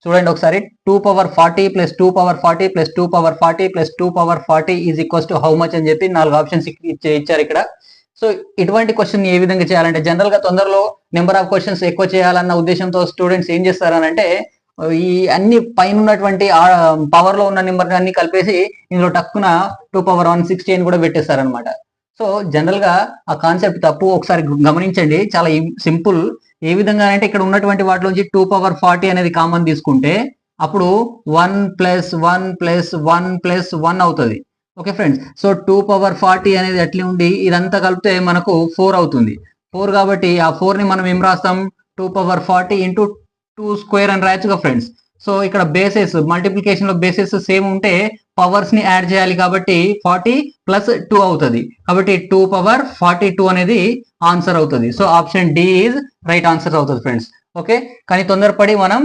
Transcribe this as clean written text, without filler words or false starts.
చూడండి ఒకసారి 2 power 40 plus 2 power 40 plus 2 power 40 plus 2 power 40 is equals to how much అని చెప్పి 4 ఆప్షన్స్ ఇచ్చారు ఇక్కడ. సో ఇటువంటి క్వశ్చన్ ఏ విధంగా చేయాలంటే జనరల్ గా తొందరలో నెంబర్ ఆఫ్ క్వశ్చన్స్ ఎక్కువ చేయాలన్న ఉద్దేశంతో స్టూడెంట్స్ ఏం చేస్తారనంటే ఈ అన్ని పైన ఉన్నటువంటి పవర్ లో ఉన్న నెంబర్ అన్ని కలిపేసి ఇందులో టక్కున 2 power 160 అని కూడా పెట్టేస్తారనమాట. సో జనరల్ గా ఆ కాన్సెప్ట్ తప్పు. ఒకసారి గమనించండి, చాలా సింపుల్. ఏ విధంగా అంటే ఇక్కడ ఉన్నటువంటి వాటిలోంచి 2 power 40 అనేది కామన్ తీసుకుంటే అప్పుడు 1 + 1 + 1 + 1 అవుతుంది. ఓకే ఫ్రెండ్స్, సో 2 power 40 అనేది అట్లే ఉండి ఇదంతా కలిపితే మనకు 4 అవుతుంది. 4 కాబట్టి ఆ 4 ని మనం ఏం రాస్తాం, 2 power 40 × 2 స్క్వేర్ అని రాయొచ్చుగా ఫ్రెండ్స్. సో ఇక్కడ బేసెస్ మల్టిప్లికేషన్ లో బేసెస్ సేమ్ ఉంటే పవర్స్ ని యాడ్ చేయాలి కాబట్టి 40 + 2 అవుతుంది. కాబట్టి 2 power 42 అనేది ఆన్సర్ అవుతుంది. So option D is right answer అవుతుంది ఫ్రెండ్స్. ఓకే, కానీ తొందరపడి మనం